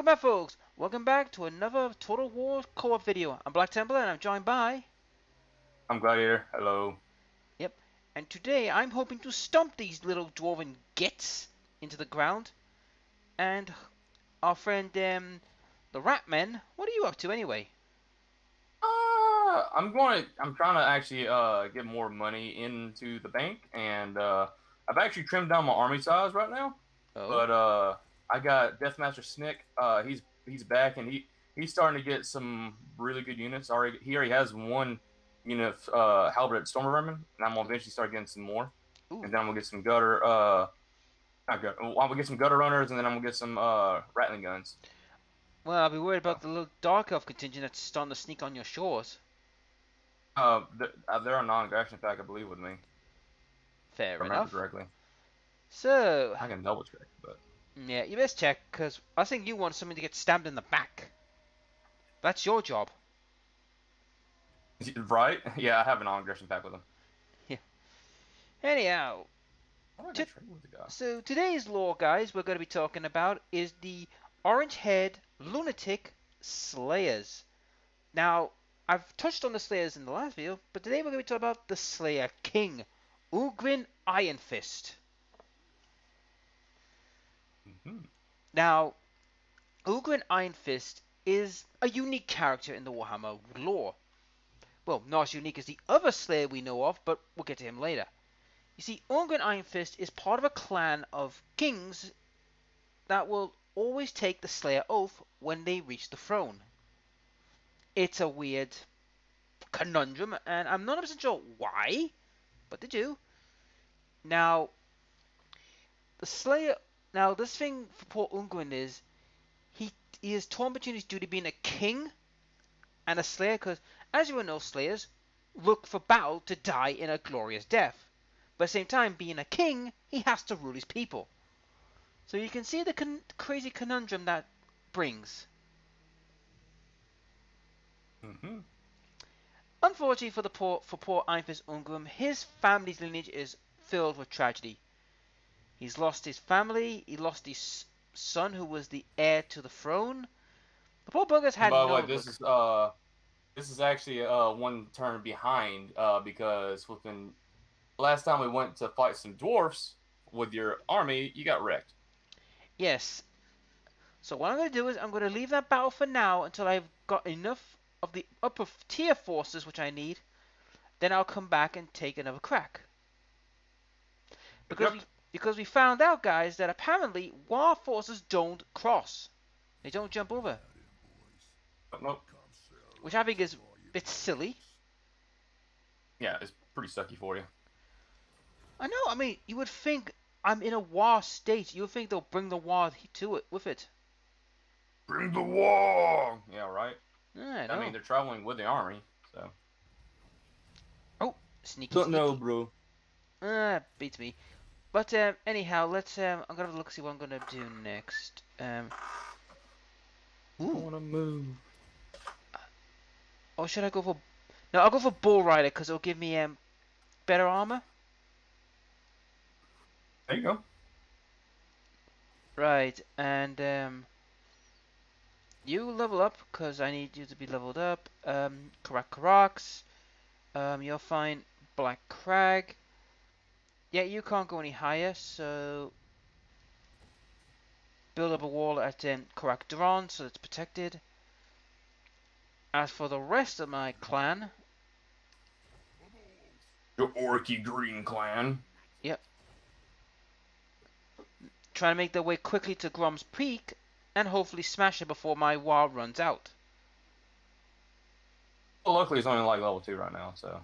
back, folks. Welcome back to another Total War co-op video. I'm Black Templar and I'm joined by... I'm Gladiator. Hello. Yep. And today I'm hoping to stomp these little dwarven gits into the ground. And our friend, the Ratman, what are you up to anyway? I'm trying to actually get more money into the bank, and I've actually trimmed down my army size right now. Oh? But I got Deathmaster Snick. He's back, and he's starting to get some really good units. He already has one unit of Halberd Stormvermin, and I'm gonna eventually start getting some more. Ooh. And then I'm gonna get some gutter. Not gutter. I'm gonna get some gutter runners, and then I'm gonna get some rattling guns. Well, I'll be worried So, about the little Dark Elf contingent that's starting to sneak on your shores. they're a non-aggression pack, I believe, with me, if Fair I remember enough. correctly. So, I can double check, but yeah, you best check, because I think you want something to get stabbed in the back. That's your job. right? Yeah, I have an aggression pack with him. Yeah. Anyhow, How do I to get trade with the guy? So today's lore, guys, we're going to be talking about is the orange-haired lunatic Slayers. Now, I've touched on the Slayers in the last video, but today we're going to be talking about the Slayer King, Ugrin Iron Fist. Mm-hmm. Now, Ugrin Iron Fist is a unique character in the Warhammer lore. Well, not as unique as the other Slayer we know of, but we'll get to him later. You see, Ugrin Iron Fist is part of a clan of kings that will always take the Slayer oath when they reach the throne. It's a weird conundrum, and I'm not 100% sure why, but they do. Now, the Slayer. Now, this thing for poor Ungwin is he is torn between his duty being a king and a Slayer, because as you all know, Slayers look for battle to die in a glorious death. But at the same time, being a king, he has to rule his people. So you can see the crazy conundrum that brings. Mm-hmm. Unfortunately for poor Einfus Ungrim, his family's lineage is filled with tragedy. He's lost his family, he lost his son who was the heir to the throne. The poor bugger's And had by the way, no luck. this is actually one turn behind because within last time we went to fight some dwarfs with your army, you got wrecked. Yes. So what I'm going to do is I'm going to leave that battle for now until I've got enough of the upper tier forces which I need. Then I'll come back and take another crack. Yep, Because yep. we found out, guys, that apparently war forces don't cross. They don't jump over, Nope, nope. which I think is a bit silly. Yeah, it's pretty sucky for you. I know. I mean, you would think I'm in a war state. You would think they'll bring the war to it with it. Bring the war. Yeah, right. I I mean, know. they're traveling with the army, so. Oh, sneaky, Don't know, sneaky. bro. Beats me. But anyhow, let's. I'm gonna look see what I'm gonna do next. I Ooh. wanna move. Or should I go for? No, I'll go for Bull Rider because it'll give me better armor. There you go. Right, and you level up because I need you to be leveled up. Karax. You'll find Black Crag. Yeah, you can't go any higher, so build up a wall at Karak so it's protected. As for the rest of my clan, Your Orky Green Clan. yep, trying to make their way quickly to Grom's Peak and hopefully smash it before my war runs out. Well, luckily, it's only like level 2 right now, so.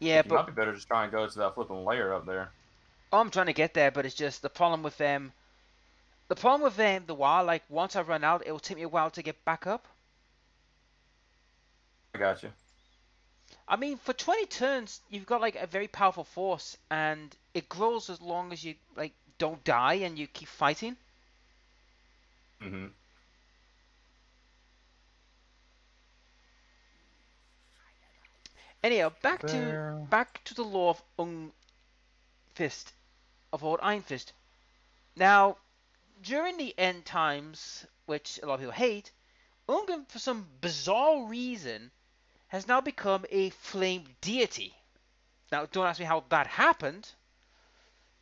Yeah, You but might be better just try and go to that flipping layer up there. oh, I'm trying to get there, but it's just the problem with them. The problem with the war, like once I run out, it will take me a while to get back up. I got you. I mean, for 20 turns, you've got like a very powerful force, and it grows as long as you like don't die and you keep fighting. Mm-hmm. Anyhow, There. back to the law of Fist of Old Iron Fist. Now, during the end times, which a lot of people hate, Ungrim, for some bizarre reason, has now become a flame deity. Now, don't ask me how that happened,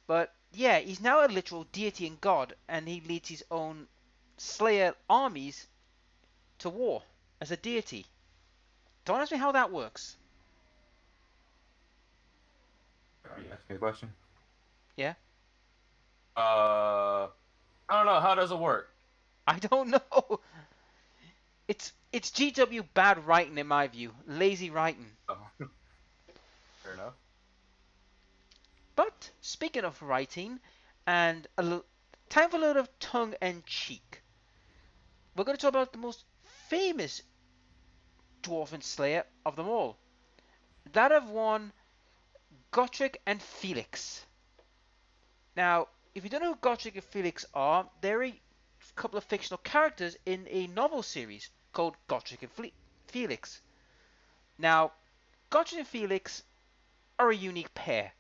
but yeah, he's now a literal deity and god, and he leads his own Slayer armies to war as a deity. Don't ask me how that works. Are you asking me a question? Yeah, I don't know. How does it work? I don't know. It's GW bad writing in my view, lazy writing. Oh, fair enough. But speaking of writing, and time for a little of tongue and cheek. We're going to talk about the most famous dwarven slayer of them all, that of one Gotrek and Felix. Now, if you don't know who Gotrek and Felix are, they're a couple of fictional characters in a novel series called Gotrek and Felix. Now, Gotrek and Felix are a unique pair.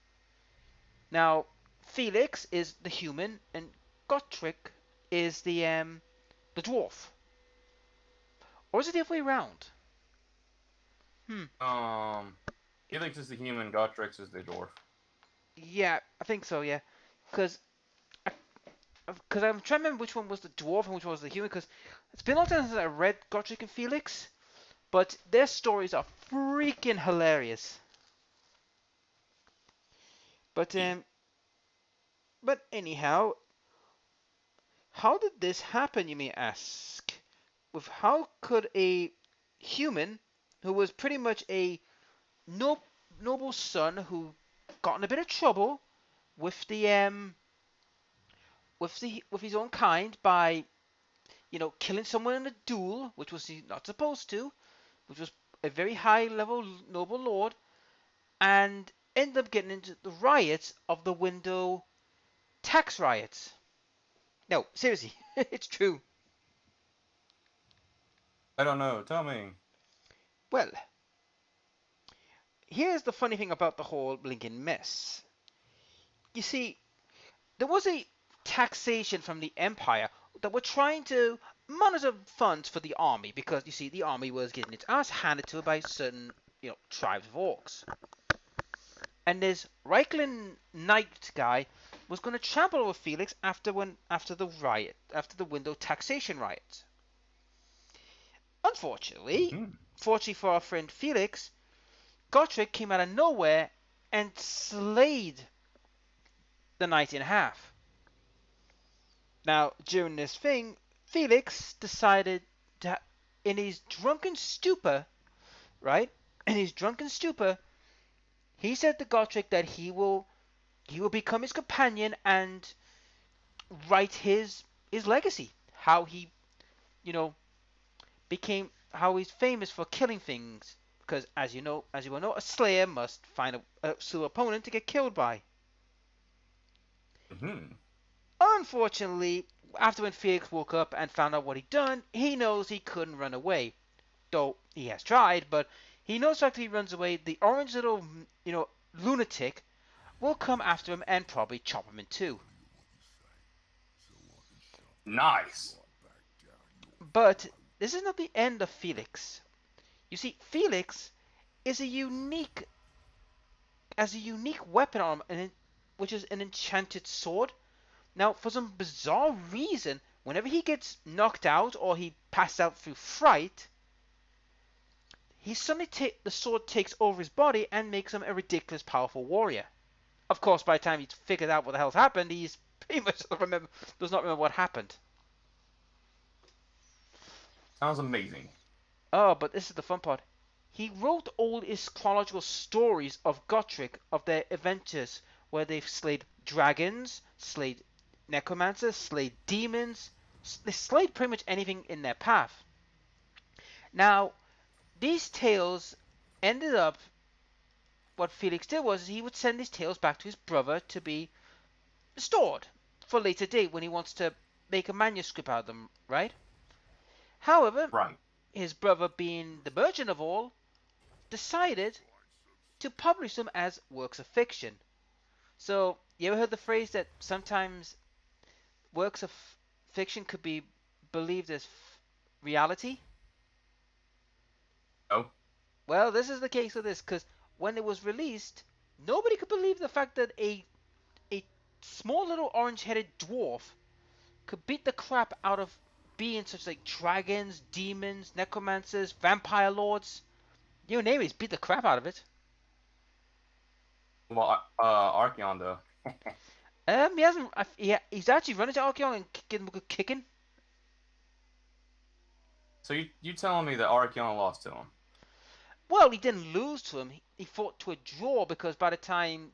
Now, Felix is the human, and Gotrek is the dwarf. Or is it the other way around? Helix is the human. Gotrix is the dwarf. Yeah, I think so. Yeah, because I'm trying to remember which one was the dwarf and which one was the human. Because it's been a long time since I read Gotrek and Felix, but their stories are freaking hilarious. But but anyhow, how did this happen? You may ask. With how could a human who was pretty much a noble son who got in a bit of trouble with with his own kind by killing someone in a duel, which was he not supposed to, which was a very high level noble lord, and end up getting into the riots of the window tax riots. No, seriously, it's true. I don't know. Tell me. Well, here's the funny thing about the whole Lincoln mess. You see, there was a taxation from the empire that were trying to monitor funds for the army because you see the army was getting its ass handed to it by certain tribes of orcs. And this Reichland Knight guy was going to trample over Felix after the window taxation riot. Unfortunately, Mm-hmm. fortunately for our friend Felix, Gotrek came out of nowhere and slayed the knight in half. Now, during this thing, Felix decided to, in his drunken stupor, right? In his drunken stupor, he said to Gotrek that he will become his companion and write his legacy. How he, you know, how he's famous for killing things. Because as you well know, a slayer must find a suitable opponent to get killed by. Mm-hmm. Unfortunately, after when Felix woke up and found out what he'd done, he knows he couldn't run away. Though he has tried, but he knows after he runs away, the orange little, lunatic will come after him and probably chop him in two. Nice. But this is not the end of Felix. You see, Felix is a unique weapon on him, which is an enchanted sword. Now, for some bizarre reason, whenever he gets knocked out or he passes out through fright, the sword takes over his body and makes him a ridiculous powerful warrior. Of course, by the time he's figured out what the hell's happened, he's pretty much does not remember what happened. Sounds amazing. Oh, but this is the fun part. He wrote all his chronological stories of Gotrek, of their adventures, where they've slayed dragons, slayed necromancers, slayed demons. They slayed pretty much anything in their path. Now, these tales ended up. What Felix did was he would send these tales back to his brother to be stored for a later date when he wants to make a manuscript out of them, right? However, Right. his brother, being the merchant of all, decided to publish them as works of fiction. So, you ever heard the phrase that sometimes works of fiction could be believed as reality? No. Well, this is the case with this because when it was released, nobody could believe the fact that a small little orange-headed dwarf could beat the crap out of beings such like dragons, demons, necromancers, vampire lords. You name it, he's beat the crap out of it. Well, Archeon though. He hasn't. He's actually run into Archeon and given him a good kicking. So you telling me that Archeon lost to him? Well, he didn't lose to him. He fought to a draw because by the time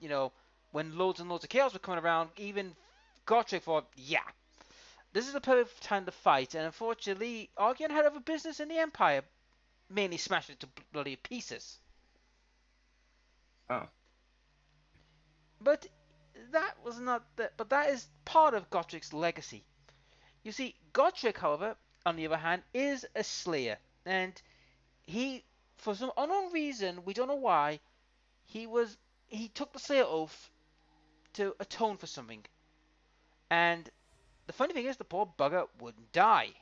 when loads and loads of chaos were coming around, even Gotrek thought, yeah, this is the perfect time to fight. And unfortunately, Archeon had other business in the Empire, mainly smashed it to bloody pieces. Oh. But that was not that. But that is part of Gotrek's legacy. You see, Gotrek, however, on the other hand, is a slayer, and he, for some unknown reason, we don't know why, he took the Slayer oath to atone for something. And the funny thing is, the poor bugger wouldn't die.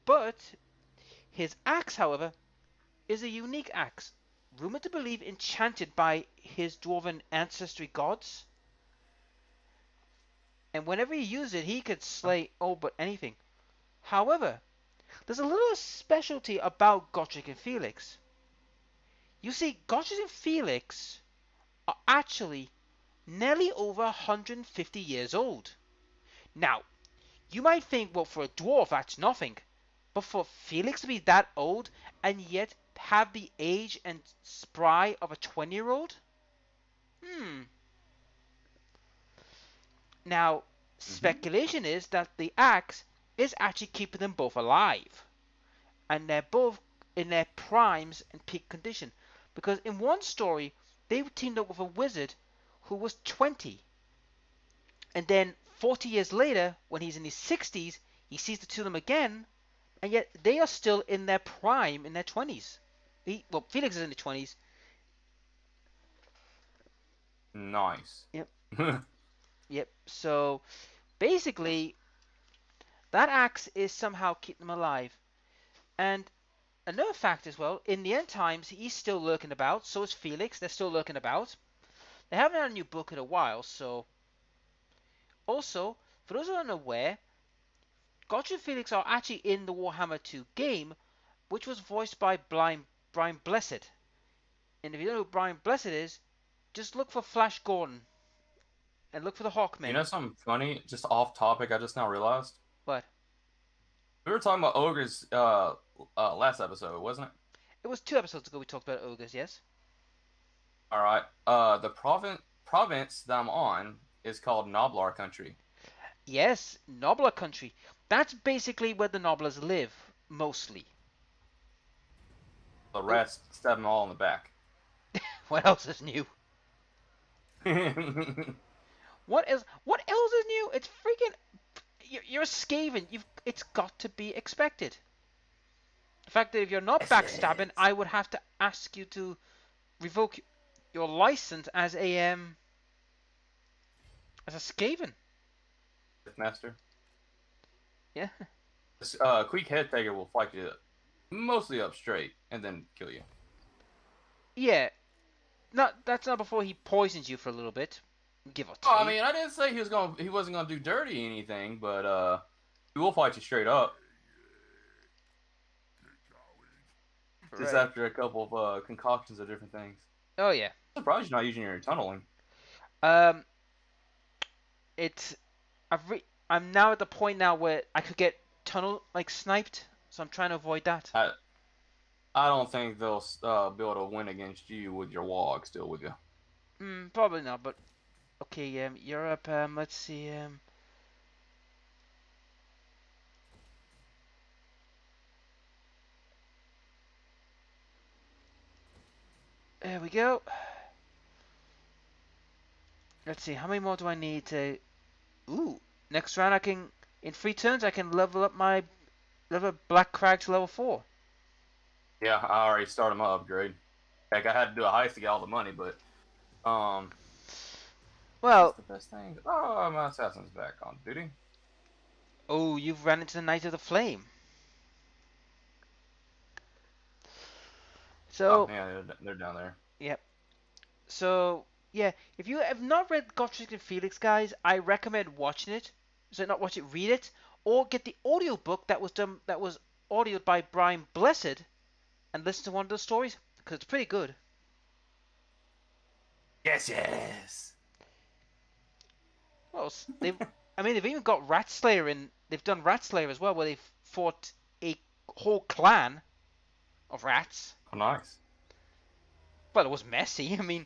But his axe, however, is a unique axe, rumored to believe enchanted by his dwarven ancestry gods. And whenever he used it, he could slay all but anything. However, there's a little specialty about Gotrek and Felix. You see, Gotrek and Felix are actually nearly over 150 years old. Now, you might think, well, for a dwarf, that's nothing. But for Felix to be that old and yet have the age and spry of a 20-year-old? Now, Mm-hmm. speculation is that the axe is actually keeping them both alive. And they're both in their primes and peak condition. Because in one story, they teamed up with a wizard who was 20. And then 40 years later, when he's in his 60s, he sees the two of them again, and yet they are still in their prime, in their 20s. Felix is in the 20s. Nice. Yep, yep. So basically, that axe is somehow keeping them alive. And another fact as well, in the end times, he's still lurking about. So is Felix. They're still lurking about. They haven't had a new book in a while, so. Also, for those who are unaware, Gotcha and Felix are actually in the Warhammer 2 game, which was voiced by Brian Blessed. And if you don't know who Brian Blessed is, just look for Flash Gordon and look for the You Hawkmen. know something funny? Just off topic, I just now realized. But We were talking about ogres last episode, wasn't it? it was 2 episodes ago we talked about ogres, yes? All right. The province that I'm on is called Noblar Country. Yes, Nobbler Country. That's basically where the Nobblers live, mostly. The Oh, rest stab them all in the back. what else is new? What else is new? It's freaking. You're a Skaven. It's got to be expected. The fact that if you're not backstabbing, I would have to ask you to revoke your license as a Skaven. Master. Yeah. This quick head taker will fight you mostly up straight and then kill you. Yeah. That's not before he poisons you for a little bit, give or Oh, I take. mean, I didn't say he wasn't gonna do dirty anything, but he will fight you straight up. Just Right. after a couple of concoctions of different things. Oh yeah. I'm surprised you're not using your tunneling. Um. It's. I'm now at the point now where I could get tunnel sniped, so I'm trying to avoid that. I don't think they'll be able to win against you with your wog still with you. Probably not. But okay. Europe. Let's see. There we go. Let's see. How many more do I need to? Ooh. Next round, I can. In 3 turns, I can level Black Crag to level 4. Yeah, I already started my upgrade. Heck, I had to do a heist to get all the money, but is this Well, the best thing? Oh, my assassin's back on duty. Oh, you've ran into the Knight of the Flame. Oh So, yeah, they're down there. yeah. So, yeah, if you have not read Gotrek and Felix, guys, I recommend watching it. So not watch it, read it, or get the audiobook that was audioed by Brian Blessed and listen to one of those stories because it's pretty good. Yes, yes. Well, they've even got Rat Slayer in. They've done Rat Slayer as well, where they've fought a whole clan of rats. Oh, nice. Well, it was messy. I mean,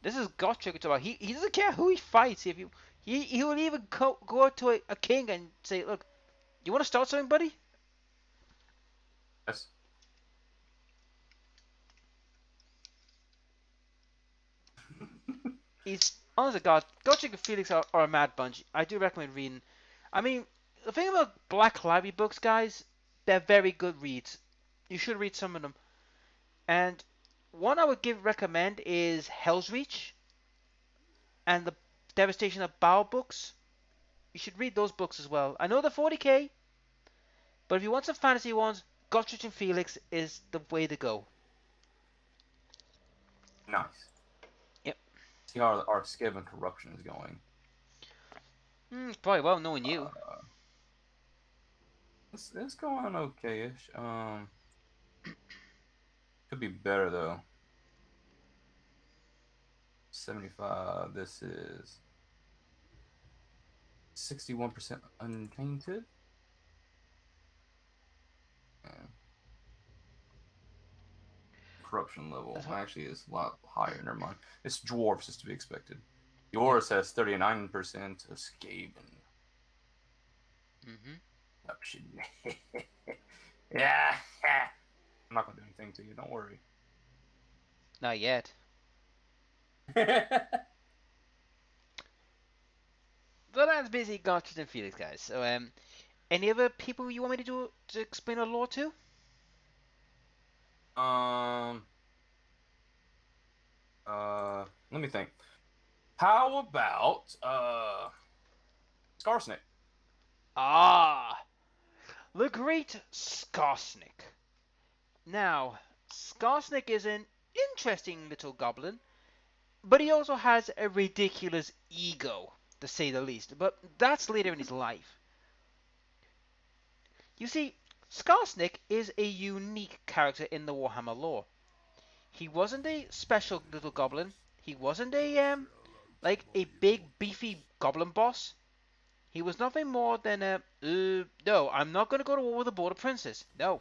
this is Gotrek. It's about he doesn't care who he fights. If you he will even go to a king and say, look, you want to start something, buddy? Yes. He's honest to God, Gotrek and Felix are a mad bunch. I do recommend reading. I mean, the thing about Black Library books, guys, they're very good reads. You should read some of them. And one I would recommend is Hell's Reach and the Devastation of Baal books. You should read those books as well. I know they're 40k, but if you want some fantasy ones, Gotrek and Felix is the way to go. Nice. Yep. See how our Skiv corruption is going. Probably well knowing you. It's going okay-ish. Could be better though. 75. This is 61% untainted. Corruption level actually is a lot higher. Never mind. It's dwarves is to be expected. Yours has 39% of Skaven. Corruption. Yeah. I'm not gonna do anything to you. Don't worry. Not yet. So that's basically Gotrek and Felix, guys. So any other people you want me to explain the lore to? Um. Let me think. How about Skarsnik? Ah, the great Skarsnik. Now, Skarsnik is an interesting little goblin, but he also has a ridiculous ego, to say the least. But that's later in his life. You see, Skarsnik is a unique character in the Warhammer lore. He wasn't a special little goblin. He wasn't like a big beefy goblin boss. He was nothing more than no, I'm not gonna go to war with the border princess. No.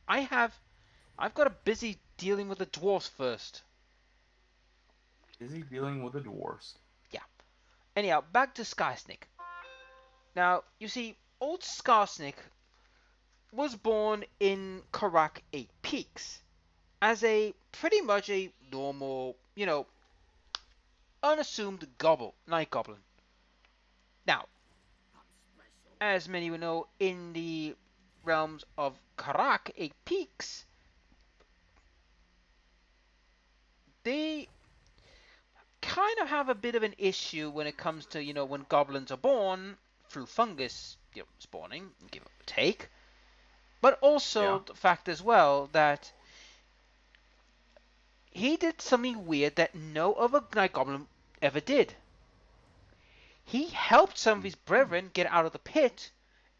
I've got a busy dealing with the dwarfs first. Is he dealing with the dwarves? Yeah. Anyhow, back to Skysnik. Now, you see, old Skarsnik was born in Karak 8 Peaks as a pretty much a normal, unassumed night goblin. Now, as many will know, in the realms of Karak 8 Peaks, they kind of have a bit of an issue when it comes to, when goblins are born through fungus, spawning, give or take. But also Yeah. the fact as well that he did something weird that no other night goblin ever did. He helped some of his brethren get out of the pit,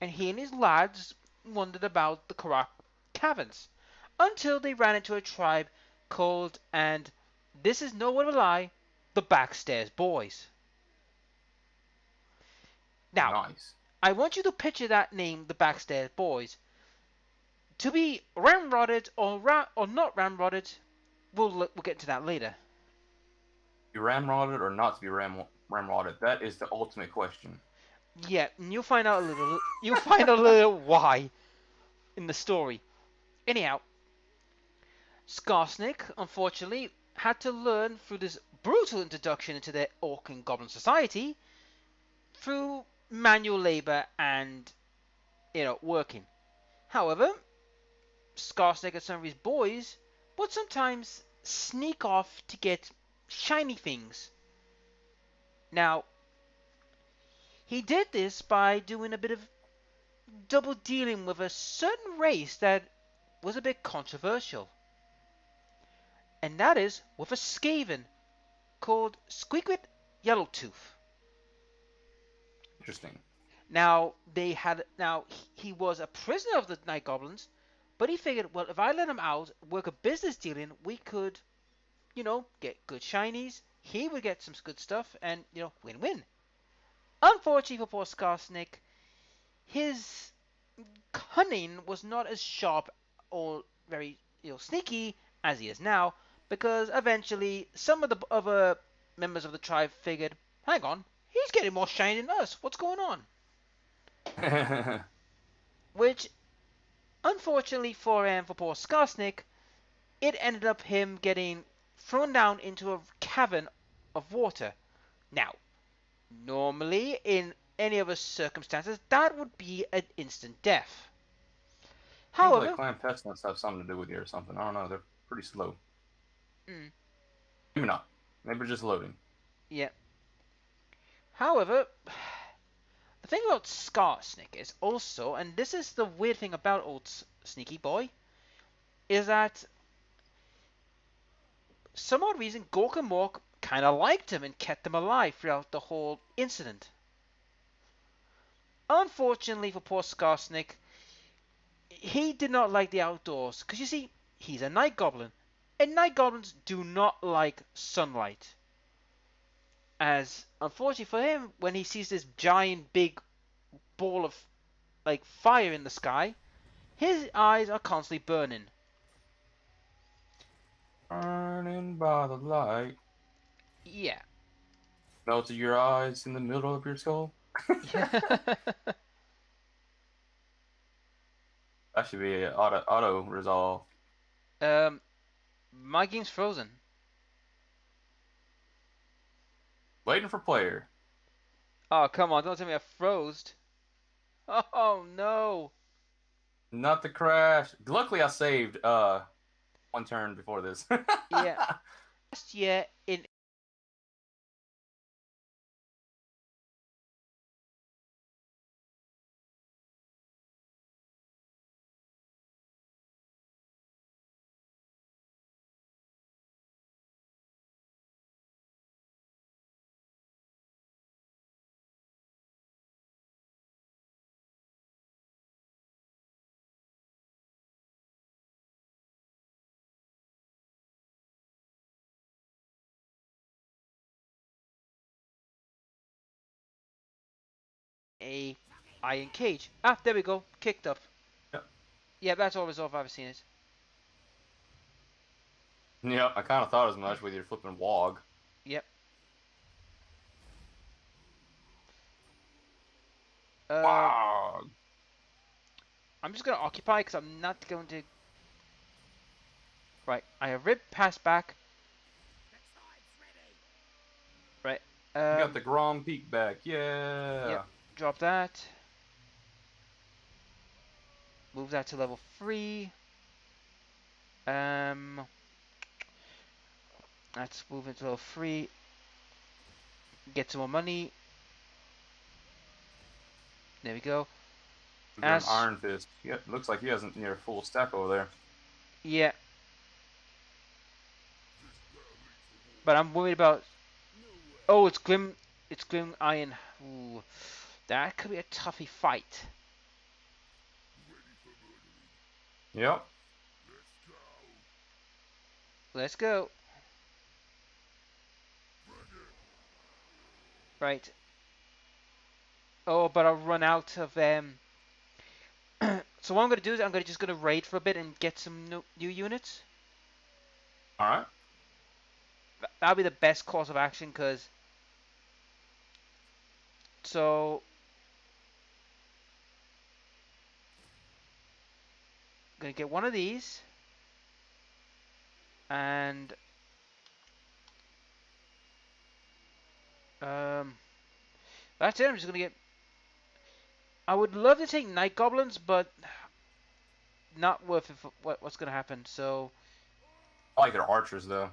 and he and his lads wandered about the Karak caverns until they ran into a tribe called, and this is no word of a lie, the Backstairs Boys. Now, Nice. I want you to picture that name, the Backstairs Boys. To be ramrodded or not ramrodded, we'll get to that later. Be ramrodded or not to be ramrodded? That is the ultimate question. Yeah, and you'll find out a little. You'll find out a little why in the story. Anyhow, Skarsnik, unfortunately, had to learn through this brutal introduction into the orc and goblin society through manual labor and, working. However, Skarsnik and some of his boys would sometimes sneak off to get shiny things. Now, he did this by doing a bit of double dealing with a certain race that was a bit controversial. And that is with a Skaven called Squeakwit Yellowtooth. Interesting. Now he was a prisoner of the Night Goblins, but he figured, well, if I let him out, work a business deal in, we could, get good shinies. He would get some good stuff, and win-win. Unfortunately for poor Skarsnik, his cunning was not as sharp or very sneaky as he is now, because eventually some of the other members of the tribe figured, hang on, he's getting more shiny than us. What's going on? Which, unfortunately for poor Skarsnik, it ended up him getting thrown down into a cavern of water. Now, normally in any other circumstances, that would be an instant death. Seems like However, clan pest must have something to do with you or something. I don't know. They're pretty slow. mm, Maybe not. Maybe just loading. yeah. However, the thing about Skarsnik is also, and this is the weird thing about old Sneaky Boy, is that some odd reason Gork and Mork kind of liked him and kept him alive throughout the whole incident. Unfortunately for poor Skarsnik, he did not like the outdoors, because you see, he's a night goblin, and night goblins do not like sunlight. As unfortunately for him, when he sees this giant big ball of fire in the sky, his eyes are constantly burning. Burning by the light. Yeah. Melted your eyes in the middle of your skull. Yeah. That should be auto resolve. My game's frozen. Waiting for player. Oh, come on, don't tell me I froze. Oh no. Not the crash. Luckily, I saved one turn before this. Yeah. Last year in a iron cage. Ah, there we go. Kicked up. Yep. Yeah, that's all resolved. I've seen it. Yep, I kind of thought as much with your flipping wog. Yep. Um, Wog. I'm just gonna occupy because I'm not going to. Right, I have ripped past back. Right. You got the Grom Peak back. Yeah. Yep. Drop that. Move that to level 3. Let's move into level 3. Get some more money. There we go. An Iron Fist. Yep, looks like he hasn't near full stack over there. Yeah. But I'm worried about. Oh, it's Grim. It's Grim Iron. Ooh, that could be a toughy fight. Yep. Let's go. Right. Oh, but I'll run out of So what I'm gonna do is I'm just gonna raid for a bit and get some new units. All right. That'll be the best course of action, cause. So. Gonna get one of these. And. That's it. I'm just gonna get. I would love to take night goblins, but not worth it for what's gonna happen. So. I like their archers though.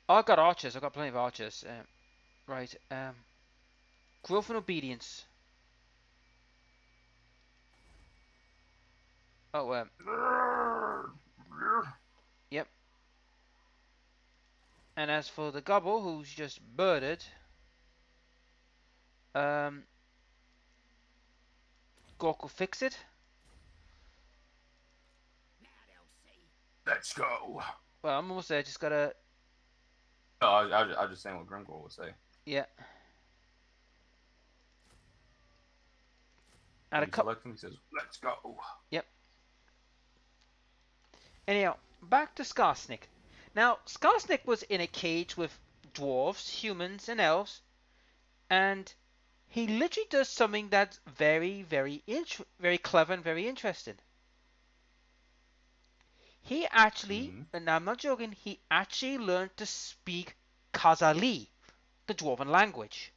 Oh, I've got archers. I've got plenty of archers. Right. Growth and obedience. Oh, yep. And as for the gobble, who's just birded, um, Gork will fix it. Let's go. Well, I'm almost there. Just gotta, Oh, I was just saying what Grimgor would say. yeah. Add When a you cup. select him, he says, "Let's go." Yep. Anyhow, back to Skarsnik. Now, Skarsnik was in a cage with dwarves, humans, and elves, and he literally does something that's very clever and very interesting. He actually, Mm-hmm. and I'm not joking, he actually learned to speak Khazali, the dwarven language.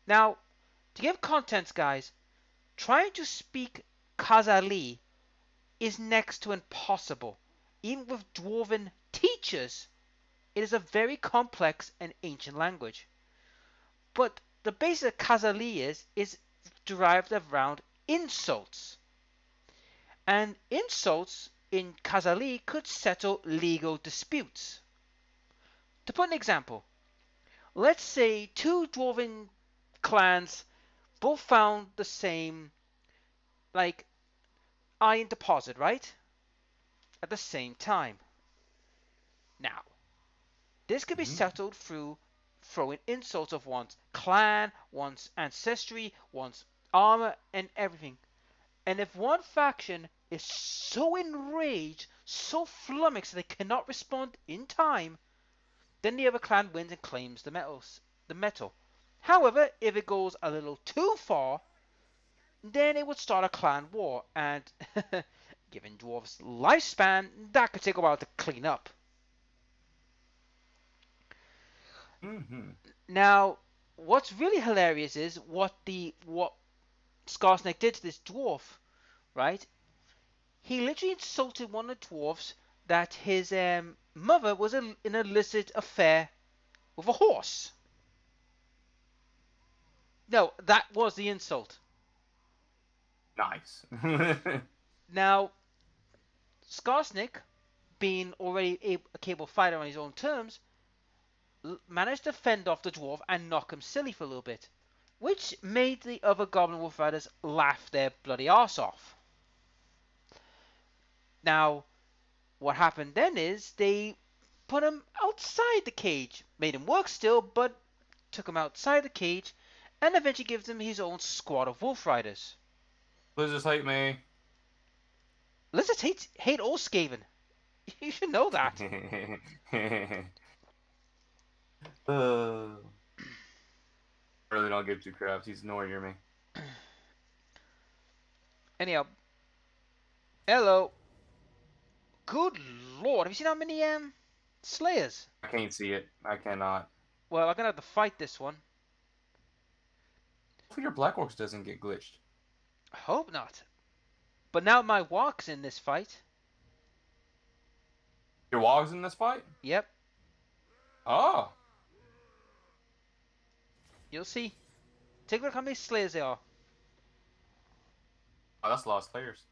Now, to give context, guys, trying to speak Khazali is next to impossible. Even with dwarven teachers, it is a very complex and ancient language. But the basic Khazali is derived around insults. And insults in Khazali could settle legal disputes. To put an example, let's say two dwarven clans both found the same, like, iron deposit, right? At the same time. Now, this could be Mm-hmm. settled through throwing insults of one's clan, one's ancestry, one's armor, and everything. And if one faction is so enraged, so flummoxed they cannot respond in time, then the other clan wins and claims the metal. However, if it goes a little too far, then it would start a clan war, and given dwarves' lifespan, that could take a while to clean up. Mm-hmm. Now, what's really hilarious is what Skarsnik did to this dwarf, right? He literally insulted one of the dwarfs that his mother was in an illicit affair with a horse. No, that was the insult. Nice. Now, Skarsnik, being already a capable fighter on his own terms, managed to fend off the dwarf and knock him silly for a little bit, which made the other Goblin Wolf Riders laugh their bloody arse off. Now, what happened then is they put him outside the cage, made him work still, but took him outside the cage, and eventually gives him his own squad of Wolf Riders. Lizards hate me. Lizards hate all Skaven. You should know that. uh, really don't give two craps. He's nowhere near me. Anyhow, hello. Good lord, have you seen how many Slayers? I can't see it. I cannot. Well, I'm gonna have to fight this one. Hopefully your Black Orcs doesn't get glitched. I hope not. But now my walk's in this fight. Your Wogs in this fight? Yep, Oh. you'll see. Take a look how many Slayers there are. Oh, that's a lot of Slayers.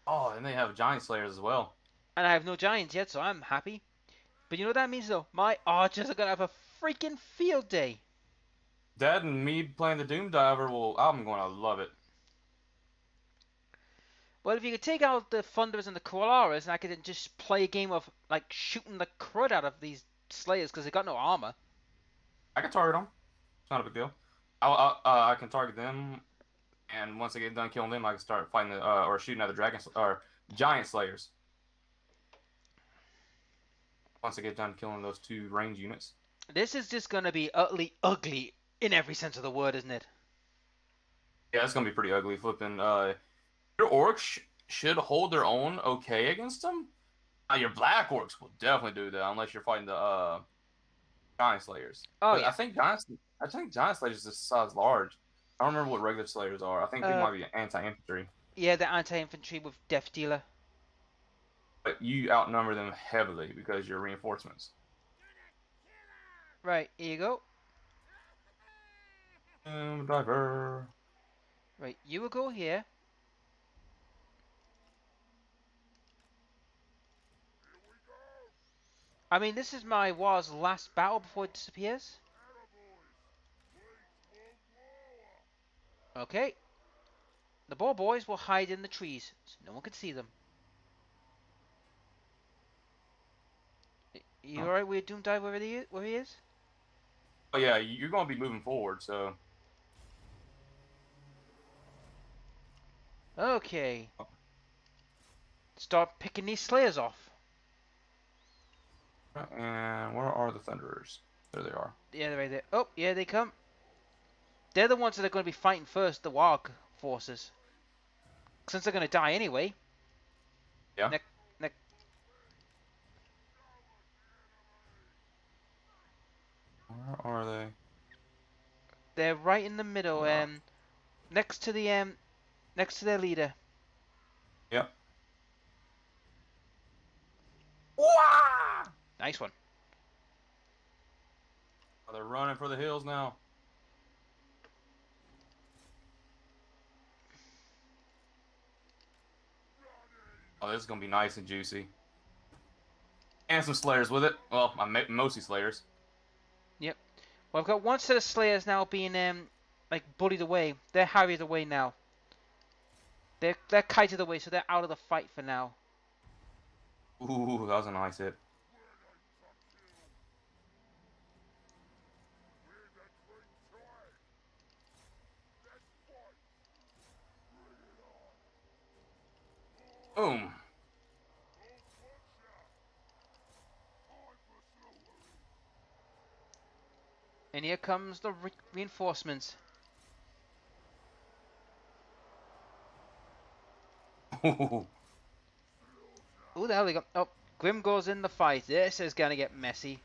Oh, and they have Giant Slayers as well. And I have no giants yet, so I'm happy. But you know what that means though? My archers are gonna have a freaking field day. That and me playing the Doom Diver I'm going to love it. Well, if you could take out the Thunderers and the Koalaras, and I could just play a game of like shooting the crud out of these Slayers because they got no armor. I can target them. It's not a big deal. I can target them, and once I get done killing them, I can start fighting or shooting at the or Giant Slayers. Once I get done killing those two range units. This is just gonna be utterly ugly in every sense of the word, isn't it? Yeah, it's gonna be pretty ugly. Flipping. Your orcs should hold their own okay against them. Your black orcs will definitely do that unless you're fighting the giant slayers. Oh But yeah. I think giant slayers is size large. I don't remember what regular slayers are. I think they Uh, might be anti-infantry. yeah, the anti-infantry with Death Dealer. But you outnumber them heavily because you're reinforcements. Right, here you go. Diver. Right, you will go here. I mean, this is my war's last battle before it disappears. Okay. The ball boys will hide in the trees, so no one can see them. You Huh? alright with Doom Dive where he is? Oh yeah, you're gonna be moving forward, so. Okay. Start picking these slayers off. And where are the Thunderers? There they are. Yeah, they're right there. Oh, yeah, they come. They're the ones that are going to be fighting first, the Warg forces. Since they're going to die anyway. Yeah. Neck, neck. Where are they? They're right in the middle, Yeah. next to their leader. Yep. Wah! Nice one. Oh, they're running for the hills now. Oh, this is gonna be nice and juicy. And some Slayers with it. Well, I'm mostly Slayers. Yep. Well, I've got one set of slayers now being like bullied away. They're harried away now. They're kited away, so they're out of the fight for now. Ooh, that was a nice hit. Boom. And here comes the reinforcements. Ooh. Who the hell they got? Oh, Grim goes in the fight. This is gonna get messy.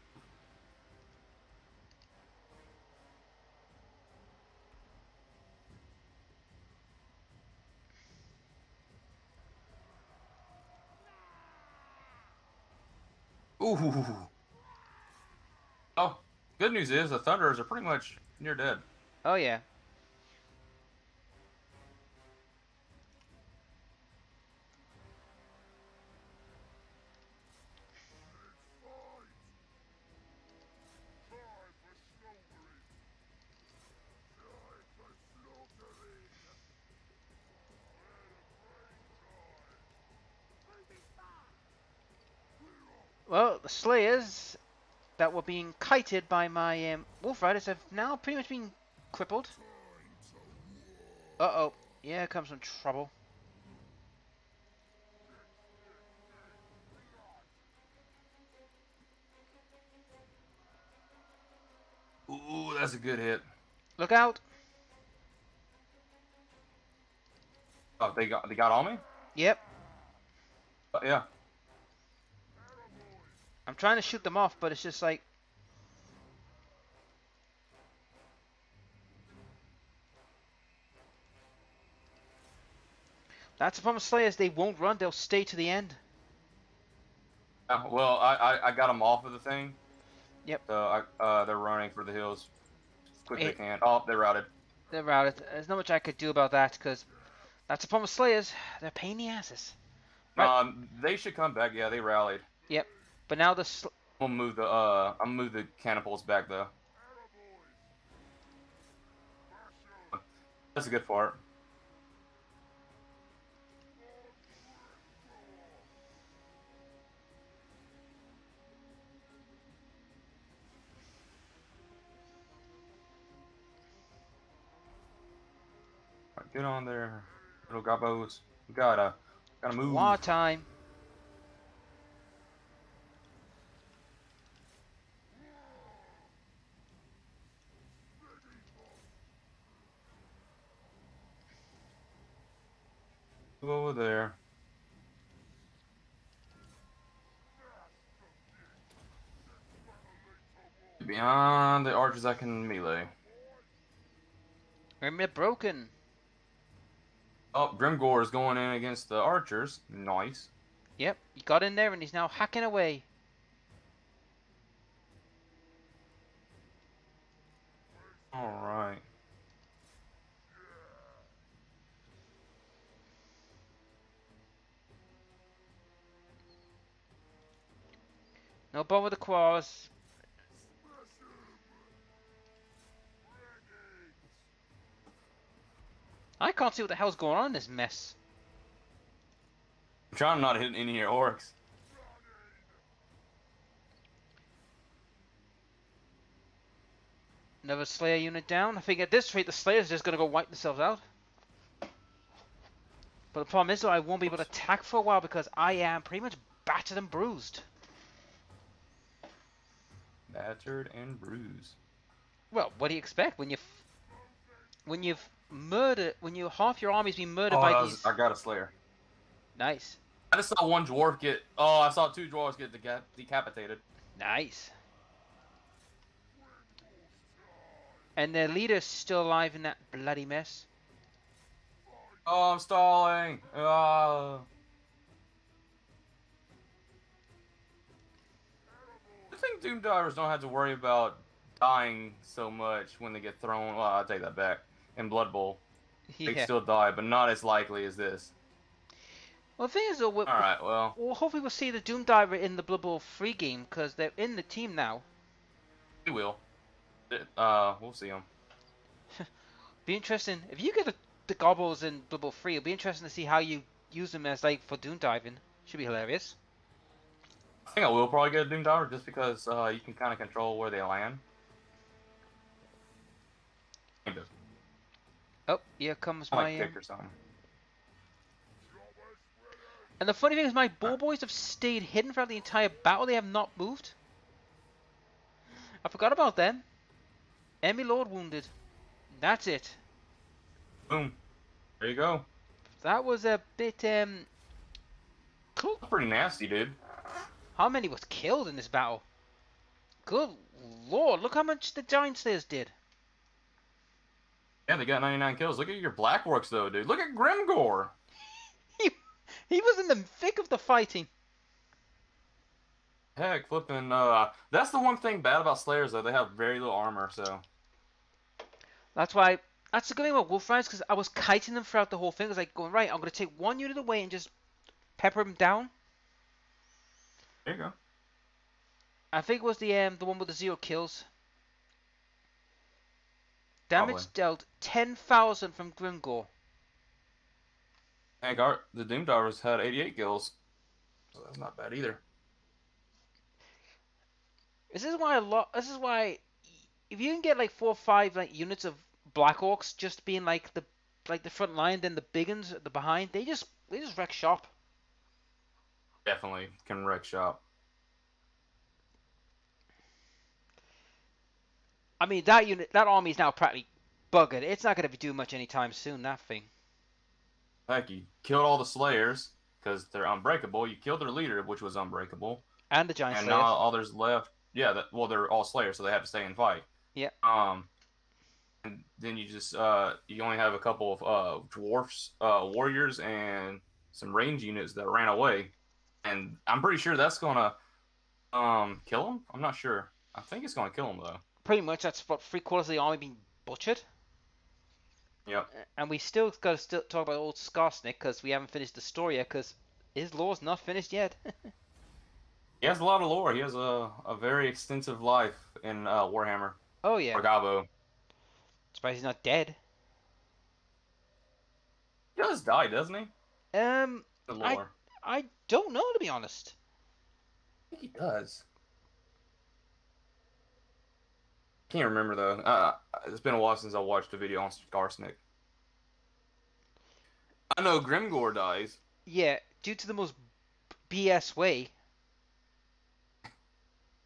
Ooh. Oh, good news is the Thunderers are pretty much near dead. Oh yeah. Well, the Slayers that were being kited by my Wolf Riders have now pretty much been crippled. Uh-oh. Yeah, here comes some trouble. Ooh, that's a good hit. Look out. Oh, they got on me? Yep. Yeah. I'm trying to shoot them off, but it's just like... That's the problem with Slayers. They won't run. They'll stay to the end. Well, I got them off of the thing. Yep. So they're running for the hills as quick as they It, can. Oh, they're routed. they're routed. There's not much I could do about that, because that's the problem with Slayers. They're a pain in the asses. Right. They should come back. Yeah, they rallied. Yep. But now I'll move the catapults back though. That's a good part. Right, get on there, little gobos. We gotta move. war time. Move over there. Beyond the archers I can melee. Remember, broken. Oh, Grimgor is going in against the archers. Nice. Yep. He got in there and he's now hacking away. Alright. No bother with the claws. I can't see what the hell's going on in this mess. I'm trying not to hit any of your orcs. Another Slayer unit down. I think at this rate the Slayers are just going to go wipe themselves out. But the problem is though, I won't be able to attack for a while because I am pretty much battered and bruised. Battered and bruised. Well, what do you expect when when half your army's been murdered Oh, by these? I got a Slayer. Nice, I just saw one dwarf get. Oh, I saw two dwarves get decapitated. nice. And their leader's still alive in that bloody mess. Oh, I'm stalling. Oh. I think Doom Divers don't have to worry about dying so much when they get thrown. Well, I'll take that back. In Blood Bowl, they Yeah. still die, but not as likely as this. Well, the thing is though, Alright, well. hopefully we'll see the Doom Diver in the Blood Bowl free game because they're in the team now. We will. We'll see them. Be interesting if you get the gobbles in Blood Bowl free. It'll be interesting to see how you use them as like for Doom diving. Should be hilarious. I think I will probably get a Doom Diver just because you can kind of control where they land. Kind of. Oh, here comes Like my. kick or something. And the funny thing is, my bow boys have stayed hidden throughout the entire battle. They have not moved. I forgot about them. Enemy Lord wounded. That's it. Boom. There you go. That was a bit cool. That's pretty nasty, dude. How many was killed in this battle? Good lord, look how much the Giant Slayers did. Yeah, they got 99 kills. Look at your Black Orcs, though, dude. Look at Grimgore. He was in the thick of the fighting. Heck, flipping. That's the one thing bad about Slayers, though. They have very little armor, so. That's why. That's the good thing about Wolf Riders, because I was kiting them throughout the whole thing. I was like going, right, I'm going to take one unit away and just pepper them down. There you go. I think it was the one with the 0 kills. Damage Probably. dealt 10,000 from Grimgore. Heck, the Doom Divers had 88 kills. So that's not bad either. This is why if you can get like 4 or 5 like units of Black Orcs just being like the front line, then the big ones at the behind, they just wreck shop. Definitely can wreck shop. I mean that army is now practically buggered. It's not going to do much anytime soon. That thing. Heck, you killed all the Slayers because they're unbreakable. You killed their leader, which was unbreakable. And the Giant And Slayers. now all there's left. Yeah, they're all Slayers, so they have to stay and fight. Yeah. And then you just you only have a couple of dwarfs, warriors, and some range units that ran away. And I'm pretty sure that's gonna kill them. I'm not sure. I think it's gonna kill them though. Pretty much that's what 3/4 of the army being butchered. Yep. And we still got to talk about old Skarsnik because we haven't finished the story yet because his lore's not finished yet. He has a lot of lore. He has a very extensive life in Warhammer. Oh yeah. Or Gabo. Surprised he's not dead. He does die, doesn't he? The lore. I don't know to be honest. I think he does. Can't remember though. It's been a while since I watched a video on Skarsnik. I know Grimgore dies. Yeah, due to the most BS way.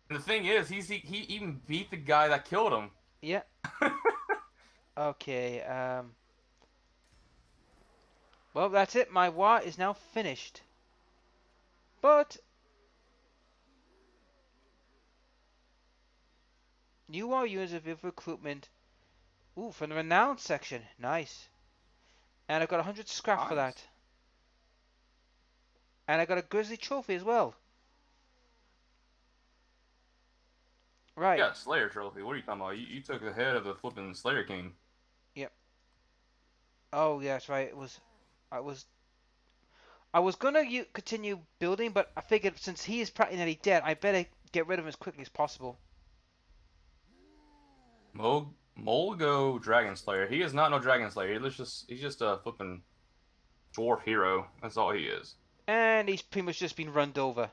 And the thing is, he even beat the guy that killed him. Yeah. Okay. Well, that's it. My war is now finished. But new war units of recruitment. Ooh, from the renowned section. Nice. And I got 100 scrap for Nice. that. And I got a grizzly trophy as well. Right. You got Slayer trophy. What are you talking about? You took the head of the flipping Slayer King. Yep. Oh, yeah, that's right. I was gonna continue building, but I figured since he is practically nearly dead, I better get rid of him as quickly as possible. Molgo Dragon Slayer. He is not no Dragon Slayer. He's just a flipping dwarf hero. That's all he is. And he's pretty much just been runned over.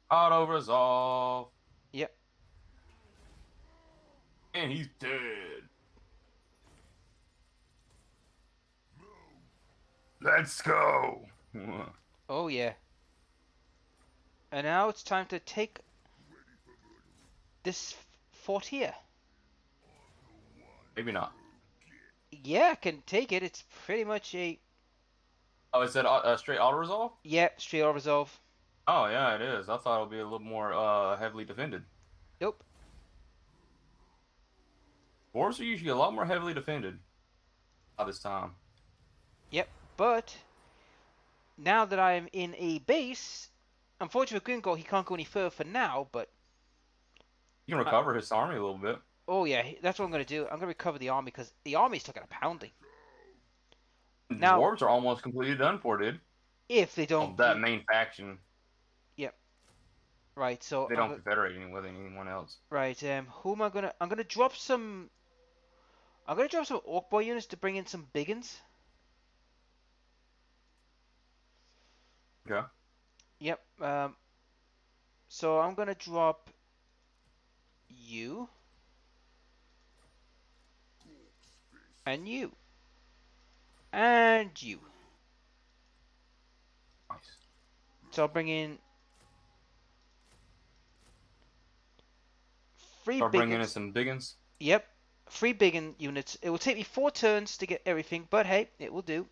Auto resolve. Yep. And he's dead. Let's go. Oh yeah. And now it's time to take this fort here. Maybe not. Yeah, I can take it. It's pretty much a... Oh, is that a straight auto resolve? Yeah, straight auto resolve. Oh yeah, it is. I thought it would be a little more heavily defended. Nope. Dwarves are usually a lot more heavily defended by this time. Yep, but now that I'm in a base, unfortunately for Gringor, he can't go any further for now, but... You can recover his army a little bit. Oh yeah, that's what I'm going to do. I'm going to recover the army because the army's taking a pounding. Now, Dwarves are almost completely done for, dude. if they don't... That main faction. Yep. Right, so... They don't confederate with anyone else. Right, who am I going to... I'm going to drop some... I'm going to drop some Orc Boy units to bring in some biggins. Okay. Yep, so I'm going to drop you. And you. And you. Nice. So I'll bring in... Start bringing in some biggins. Yep. 3 biggin units. It will take me 4 turns to get everything, but hey, it will do.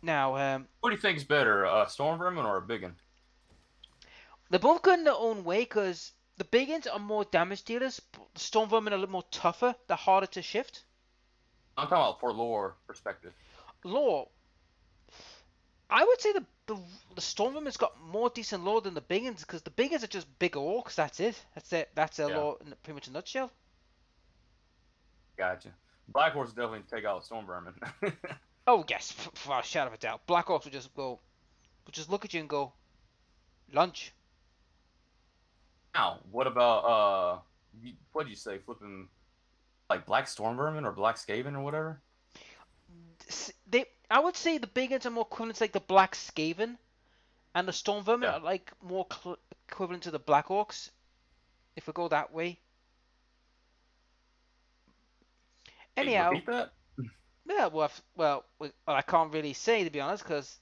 Now, what do you think is better, a storm vermin or a biggin? they're both good in their own way, because the biggins are more damage dealers. The storm vermin are a little more tougher. They're harder to shift. I'm talking about for lore perspective. Lore. I would say the storm vermin's got more decent lore than the biggins, because the biggins are just bigger orcs. That's it. That's their lore in pretty much a nutshell. Gotcha. Black Horse definitely take out storm vermin. Oh yes, for a shadow of a doubt. Black Orcs will just look at you and go, lunch. Now, what about what'd you say, flipping like black storm vermin or black skaven or whatever? I would say the biggins are more equivalent to like the black skaven, and the storm vermin are like more equivalent to the black orcs. If we go that way. Anyhow, repeat that? Yeah, well, I can't really say, to be honest, because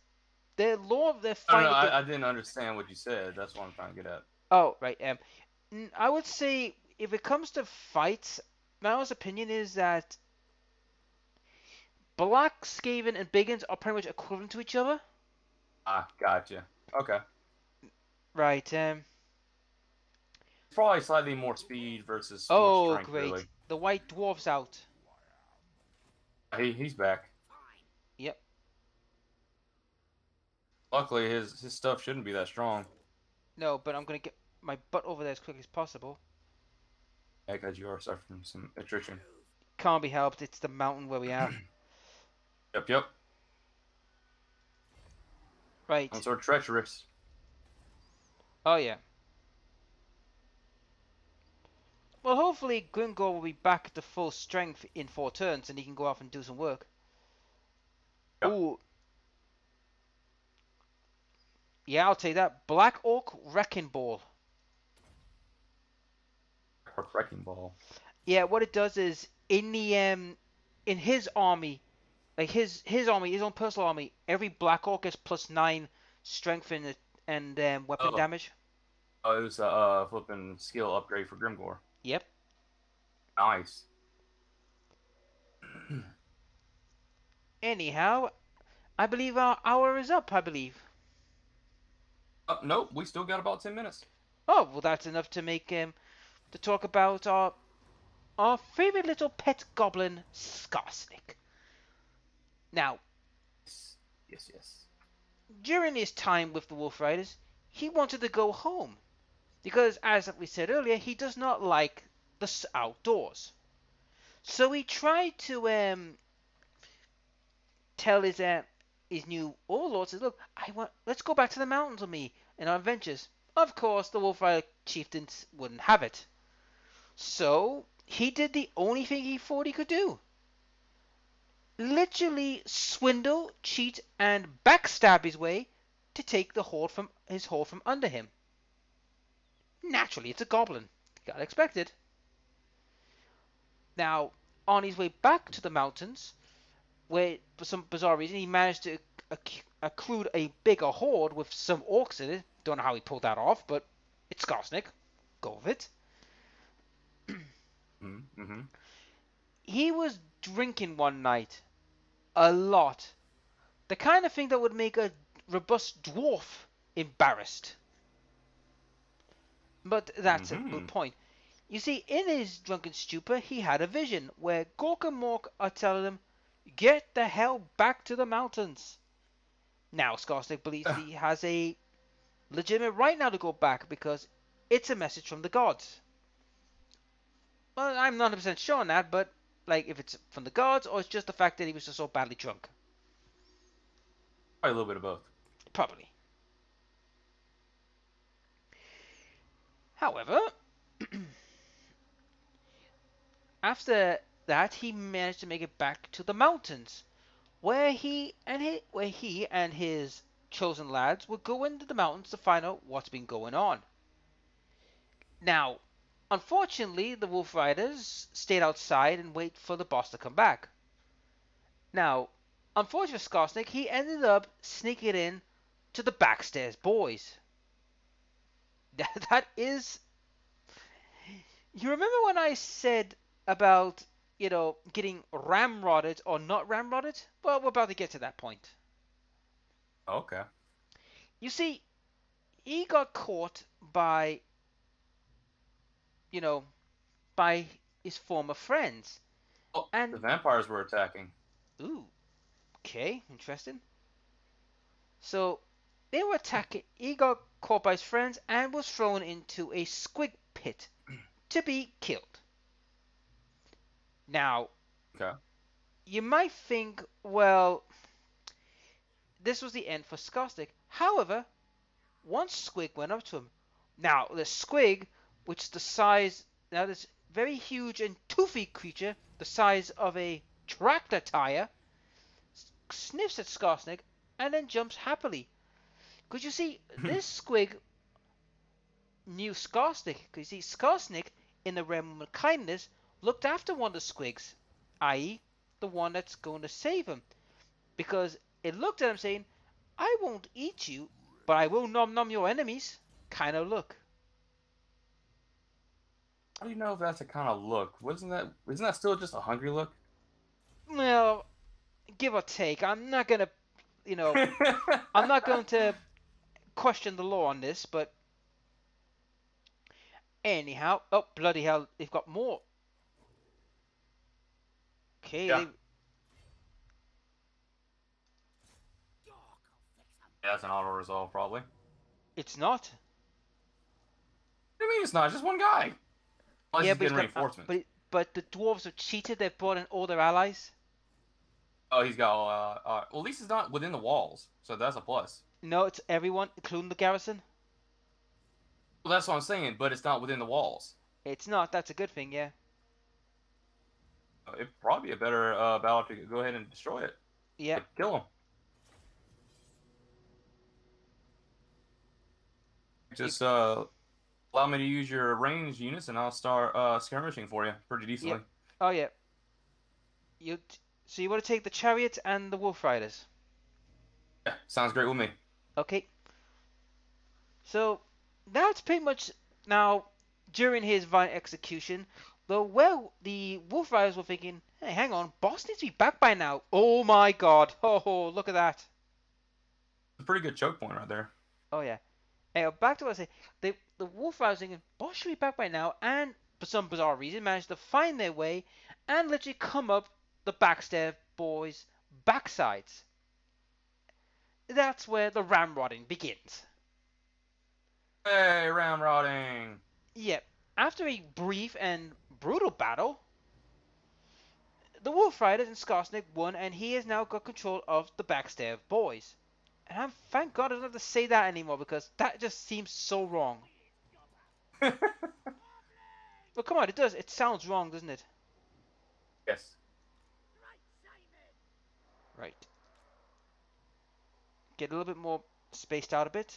their lore, they're fine. No, I didn't understand what you said. That's what I'm trying to get at. Oh, right. I would say if it comes to fights, my honest opinion is that Black Skaven and Biggins are pretty much equivalent to each other. Ah, gotcha. Okay. Right. Probably slightly more speed versus Oh, more strength, great. really. The White Dwarf's out. He's back. Yep. Luckily, his stuff shouldn't be that strong. No, but I'm gonna get my butt over there as quick as possible. Yeah, because you are suffering some attrition. Can't be helped. It's the mountain where we are. Yep. Right. I'm sort of treacherous. Oh, yeah. Well, hopefully Gringor will be back to full strength in 4 turns and he can go off and do some work. Yep. Ooh. Yeah, I'll take that. Black Orc Wrecking Ball. Wrecking Ball. Yeah, what it does is in the in his army, like his army, his own personal army, every Black Orc gets +9 strength and weapon damage. Oh, it was a flipping skill upgrade for Grimgor. Yep. Nice. Anyhow, I believe our hour is up, I believe. Nope, we still got about 10 minutes. Oh, well, that's enough to make to talk about our favorite little pet goblin, Skarsnik. Now, Yes. during his time with the Wolf Riders, he wanted to go home because, as we said earlier, he does not like the outdoors. So he tried to tell his new overlord, says, "Look, let's go back to the mountains with me in our adventures. Of course, the Wolf Rider chieftains wouldn't have it. So he did the only thing he thought he could do. Literally swindle, cheat, and backstab his way to take the his hold from under him. Naturally, it's a goblin. You gotta expect it. Now, on his way back to the mountains, where for some bizarre reason he managed to accrued a bigger horde with some orcs in it. Don't know how he pulled that off, but it's Skarsnik. Go with it. Mm-hmm. He was drinking one night. A lot. The kind of thing that would make a robust dwarf embarrassed. But that's a Mm-hmm. moot point. You see, in his drunken stupor, he had a vision where Gork and Mork are telling him, "Get the hell back to the mountains." Now, Skarsnik believes he has a legitimate right now to go back because it's a message from the gods. Well, I'm not 100% sure on that, but like if it's from the gods or it's just the fact that he was just so badly drunk. Probably a little bit of both. Probably. However, after that, he managed to make it back to the mountains, where he and his chosen lads would go into the mountains to find out what's been going on. Now, unfortunately, the Wolf Riders stayed outside and wait for the boss to come back. Now, unfortunately for Skarsnik, he ended up sneaking in to the backstairs boys. That is. You remember when I said about, getting ramrodded or not ramrodded? Well, we're about to get to that point. Okay. You see, he got caught by, you know, by his former friends. Oh, the And, vampires were attacking. ooh, okay, interesting. So, they were attacking. He got caught by his friends and was thrown into a squig pit to be killed. Now, Okay. you might think, well, this was the end for Skostic. However, one squig went up to him. Now, the squig, which is the size, now this very huge and toothy creature, the size of a tractor tire, sniffs at Skarsnik and then jumps happily. Because you see, this squig knew Skarsnik. Because you see, Skarsnik, in the realm of kindness, looked after one of the squigs, i.e., the one that's going to save him. Because it looked at him saying, "I won't eat you, but I will nom nom your enemies," kind of look. How do you know if that's a kind of look? Isn't that still just a hungry look? Well, give or take. You know, I'm not going to question the law on this, but anyhow. Oh, bloody hell, they've got more. Okay, Yeah. Yeah, that's an auto resolve probably. What it's not. do you mean it's not? It's just one guy. Unless Yeah, he's but he's getting got, reinforcements. but the dwarves have cheated. They've brought in all their allies. Oh, he's got. Well, at least he's not within the walls, so that's a plus. No, it's everyone, including the garrison. Well, that's what I'm saying, but it's not within the walls. It's not. That's a good thing, yeah. It'd probably be a better battle to go ahead and destroy it. Yeah, Like, kill him. you, Just allow me to use your range units, and I'll start skirmishing for you pretty yeah. decently. Oh yeah. You. So you want to take the chariot and the wolf riders? Yeah, sounds great with me. Okay. So that's pretty much now during his violent execution. The Wolf Riders were thinking, "Hey, hang on, boss needs to be back by now." Oh my God! Oh, look at that! It's a pretty good choke point right there. Oh yeah. Anyway, back to what I say. The Wolf Riders thinking, "Boss should be back by now," and for some bizarre reason, managed to find their way and literally come up the Backstair boys' backsides. That's where the ramrodding begins. Hey, ramrodding! Yep. After a brief and brutal battle, the Wolf Riders and Skarsnik won, and he has now got control of the Backstair boys. And thank God I don't have to say that anymore because that just seems so wrong. Well, come on, it does. It sounds wrong, doesn't it? Yes. Right. Get a little bit more spaced out a bit.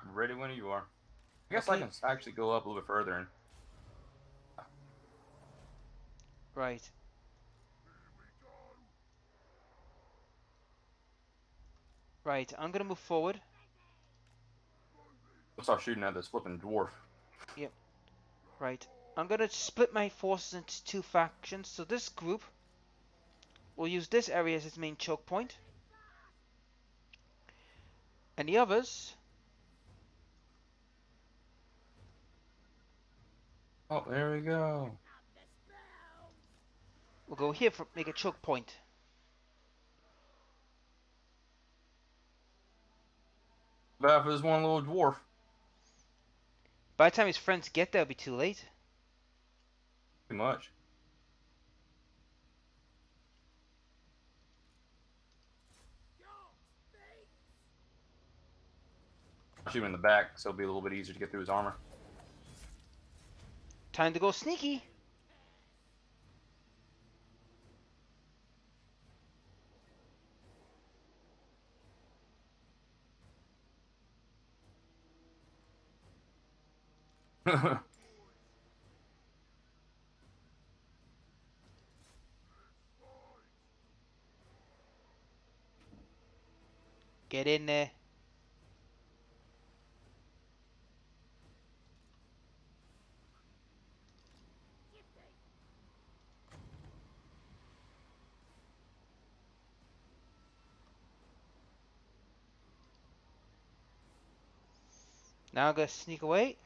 I'm ready when you are. I guess I Okay. can actually go up a little bit further and Right. Right. I'm gonna move forward. start shooting at this flipping dwarf. Yep. Right. I'm gonna split my forces into two factions. So this group will use this area as its main choke point, and the others Oh, there we go. will go here for make a choke point. Bad for this one little dwarf. By the time his friends get there, it'll be too late. Too much. Shoot him in the back, so it'll be a little bit easier to get through his armor. Time to go sneaky. Get in there. Now I'm gonna sneak away.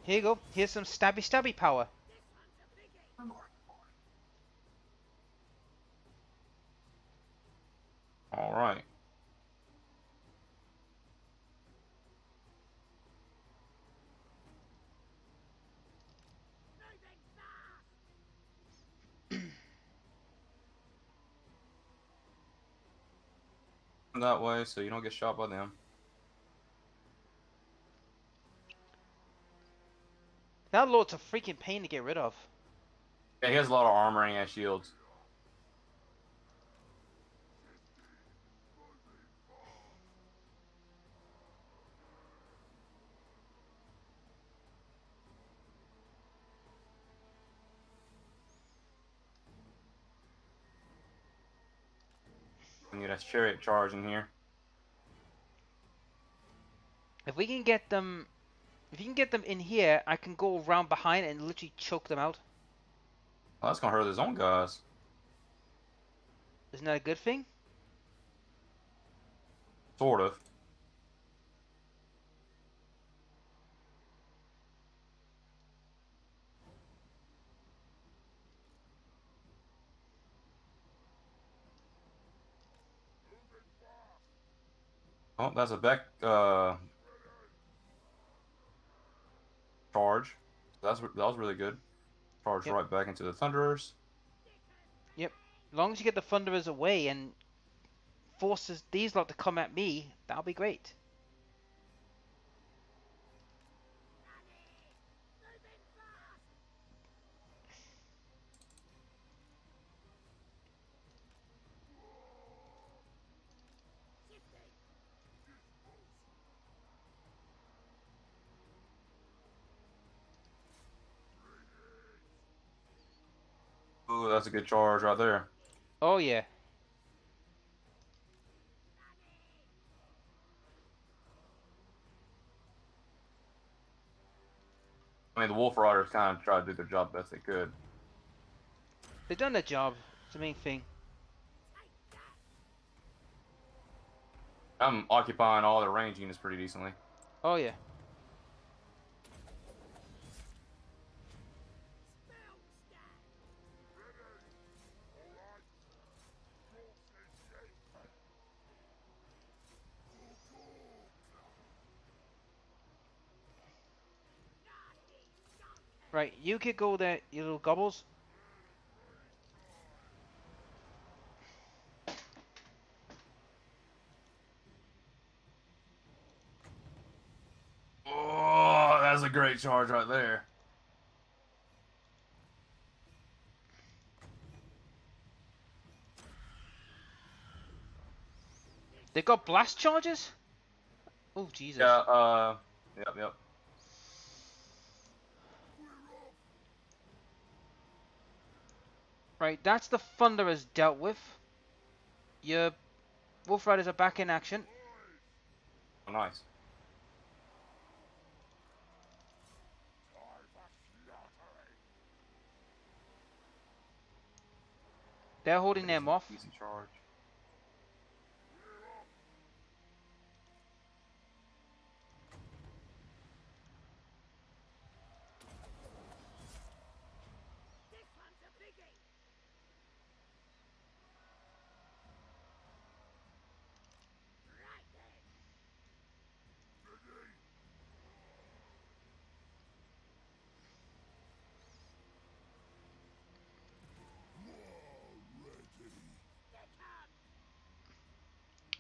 Here you go. Here's some stabby stabby power. All right. That way, so you don't get shot by them. That lord's a freaking pain to get rid of. Yeah, he has a lot of armor and he has shields. We need a chariot charge in here. If we can get them, if you can get them in here, I can go around behind and literally choke them out. Oh, that's gonna hurt his own guys. Isn't that a good thing? Sort of. Oh, that's a back charge. That was really good. Charge Yep. right back into the Thunderers. Yep. As long as you get the Thunderers away and forces these lot to come at me, that'll be great. Ooh, that's a good charge right there. Oh yeah. I mean, the Wolf Riders kind of tried to do their job best they could. They've done their job. It's the main thing. I'm occupying all their range units pretty decently. Oh yeah. Right, you could go there, you little gobbles. Oh, that's a great charge right there. They got blast charges? Oh, Yeah, Jesus. yep. Right, that's the Thunderers dealt with. Your Wolf Riders are back in action. Oh, nice. They're holding That is them an off. easy charge.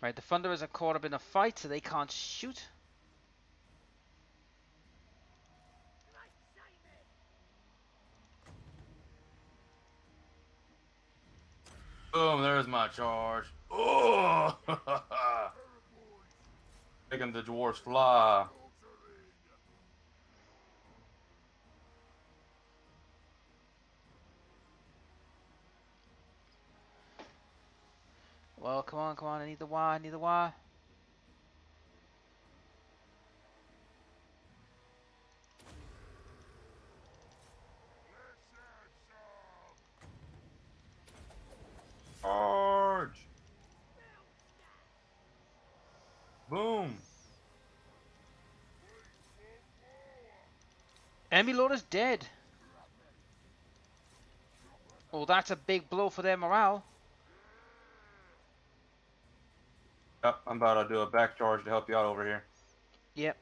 Right, the Thunderers are caught up in a fight, so they can't shoot. Boom, there's my charge. Oh! Making the dwarves fly. Well, come on, come on. I need the wire, I need the wire. Charge! Boom! Enemy Lord is dead. Oh, that's a big blow for their morale. Yep, I'm about to do a back charge to help you out over here. Yep.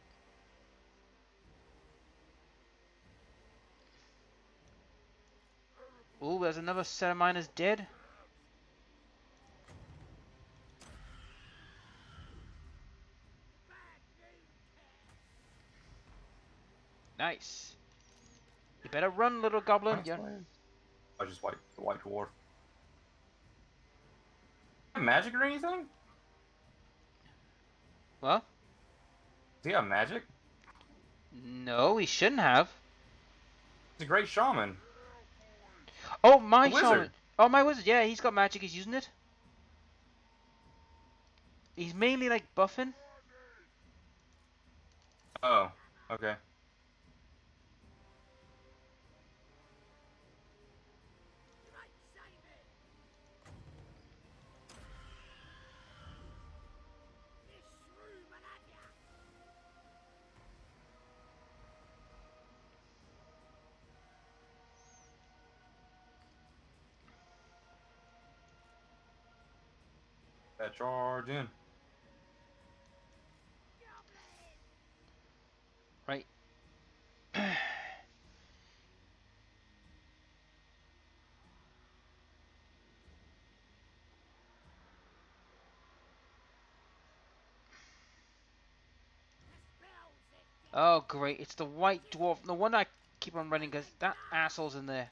Oh, there's another set of miners dead. Nice. You better run, little goblin. Nice You're... play. I just wiped the white dwarf. Magic or anything? Well, Does he have magic? no, he shouldn't have. He's a great shaman. Oh, A my shaman. wizard. Oh, my wizard. Yeah, he's got magic. He's using it. He's mainly like buffing. Oh, okay. That charge in. Right. Oh, great. It's the white dwarf. No wonder I keep on running because that asshole's in there.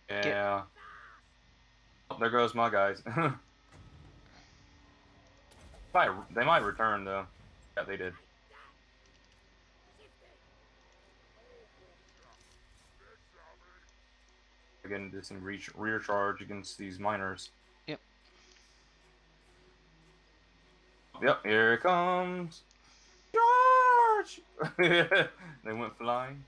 Get... Yeah. Oh, there goes my guys. They might return though. Yeah, they did. Again, do some rear charge against these miners. Yep. Yep, here it comes. Charge! They went flying.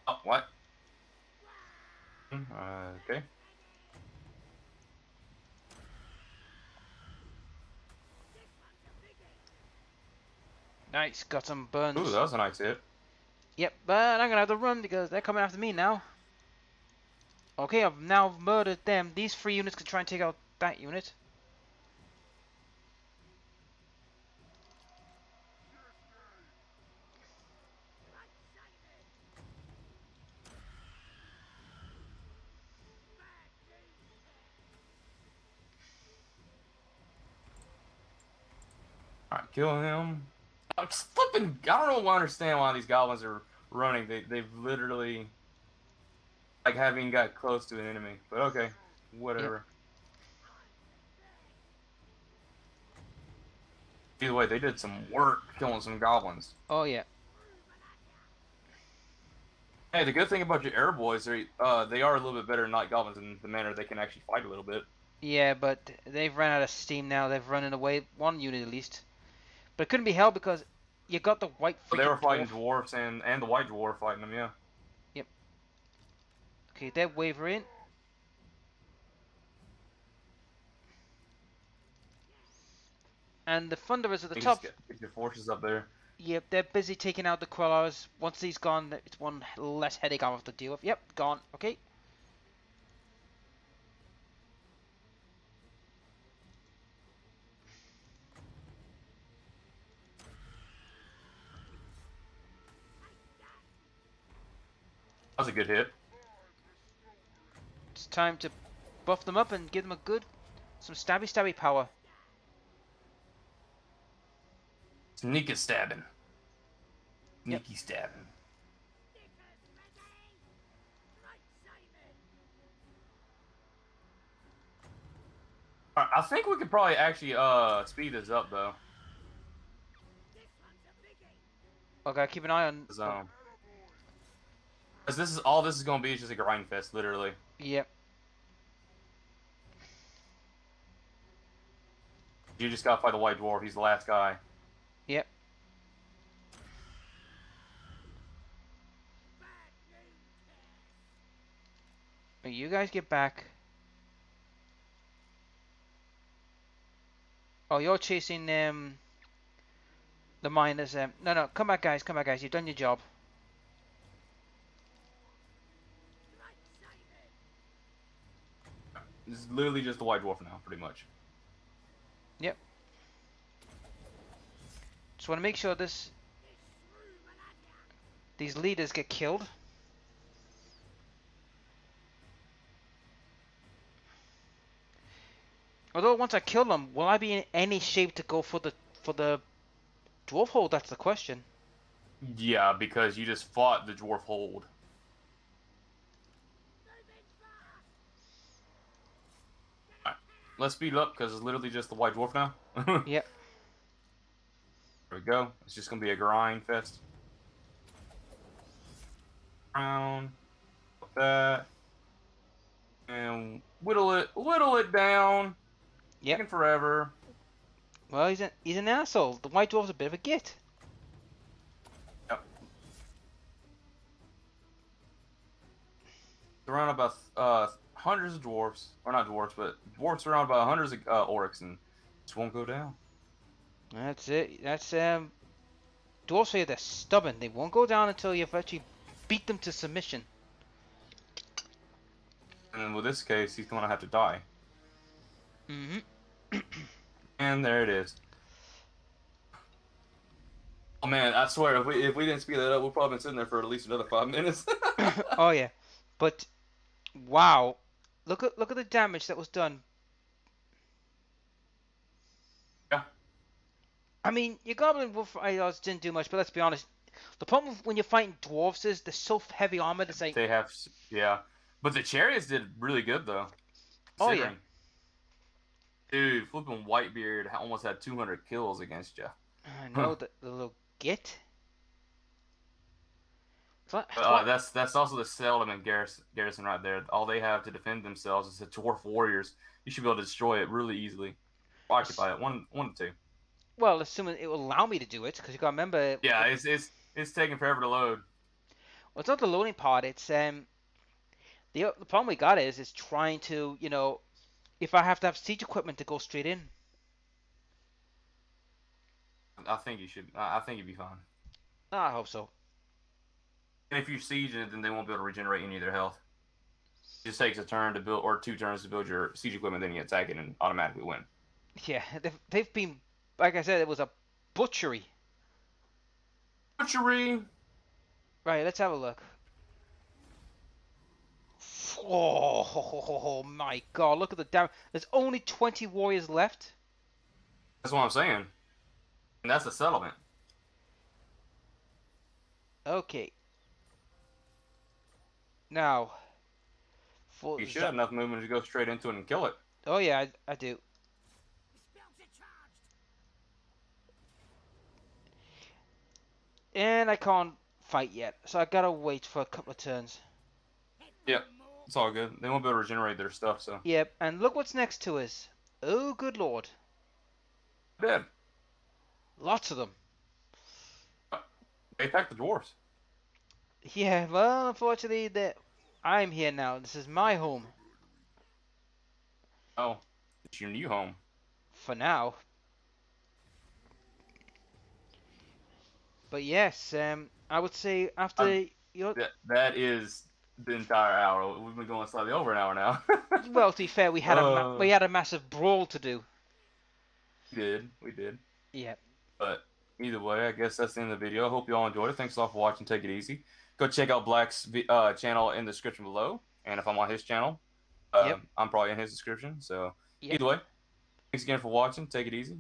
Oh, what? Okay. Nice, got some Ooh, burns. that was a nice hit. Yep, but I'm gonna have to run because they're coming after me now. Okay, I've now murdered them. These 3 units can try and take out that unit. Alright, kill him. I'm just flipping. I don't know. I understand why these goblins are running. They've literally like haven't got close to an enemy. But okay, Yep. whatever. Either way, they did some work killing some goblins. Oh yeah. Hey, the good thing about your air boys, they are a little bit better night goblins in the manner they can actually fight a little bit. Yeah, but they've run out of steam now. They've run away. One unit at least. But it couldn't be held because you got the white But they freaking were dwarf. fighting dwarfs and the white dwarf fighting them. Yeah. Yep. Okay, they're wavering. And the Thunderers at the You just top. get your forces up there. Yep, they're busy taking out the Quellars. Once he's gone, it's one less headache I have to deal with. Yep, gone. Okay. That was a good hit. It's time to buff them up and give them some stabby power. Sneaky stabbing. Yep. Sneaky stabbing. Alright, I think we could probably actually speed this up though. Okay, keep an eye on. Because this is all this is gonna be is just a grind fest, literally. Yep. You just gotta fight the white dwarf. He's the last guy. Yep. You guys get back. Oh, you're chasing the miners. No, come back, guys. Come back, guys. You've done your job. This is literally just the white dwarf now, pretty much. Yep. Just want to make sure these leaders get killed. Although once I kill them, will I be in any shape to go for the dwarf hold? That's the question. Yeah, because you just fought the dwarf hold. Alright, let's speed it up because it's literally just the white dwarf now. Yep. There we go. It's just gonna be a grind fest. Round. Like that. And whittle it down. Yep. Taking forever. Well, he's an asshole. The white dwarf's a bit of a git. Yep. Surrounded by hundreds of dwarves, or not dwarves, but dwarves surrounded by hundreds of orcs, and just won't go down. That's it. That's dwarves here. They're stubborn. They won't go down until you've actually beat them to submission. And with this case, he's gonna have to die. Mm-hmm. And there it is. Oh man, I swear, if we didn't speed that up, we'll probably been sitting there for at least another 5 minutes. Oh yeah, but wow, look at the damage that was done. Yeah. I mean, your goblin wolf didn't do much, but let's be honest. The problem when you're fighting dwarves is they're so heavy armored. It's like, They have, yeah. But the chariots did really good though. oh yeah, Dude, flipping Whitebeard almost had 200 kills against you. I know the little git. That's also the settlement garrison right there. All they have to defend themselves is the dwarf warriors. You should be able to destroy it really easily. Occupy it one to two. Well, assuming it will allow me to do it, because you got to remember. Yeah, it's taking forever to load. Well, it's not the loading part. It's the problem we got is trying to if I have to have siege equipment to go straight in. I think you should. I think you'd be fine. I hope so. And if you siege it, then they won't be able to regenerate any of their health. It just takes a turn to build, or 2 turns to build your siege equipment, then you attack it and automatically win. Yeah, they've been, like I said, it was a butchery. Butchery. Right, let's have a look. Oh my god, look at the damage. There's only 20 warriors left. That's what I'm saying. And that's the settlement. Okay. Now, for You should have enough movement to go straight into it and kill it. Oh yeah, I do. And I can't fight yet, so I gotta wait for a couple of turns. Yep. It's all good. They won't be able to regenerate their stuff, so. Yep, and look what's next to us. Oh, good lord. Dead. Lots of them. They attacked the dwarves. Yeah, well, unfortunately, I'm here now. This is my home. Oh. It's your new home. For now. But yes, I would say after your... That is the entire hour. We've been going slightly over an hour now. Well, to be fair, we had a massive brawl to do. We did. Yeah. But either way, I guess that's the end of the video. I hope you all enjoyed it. Thanks a lot for watching. Take it easy. Go check out Black's channel in the description below. And if I'm on his channel, Yep. I'm probably in his description. So Yep. either way, thanks again for watching. Take it easy.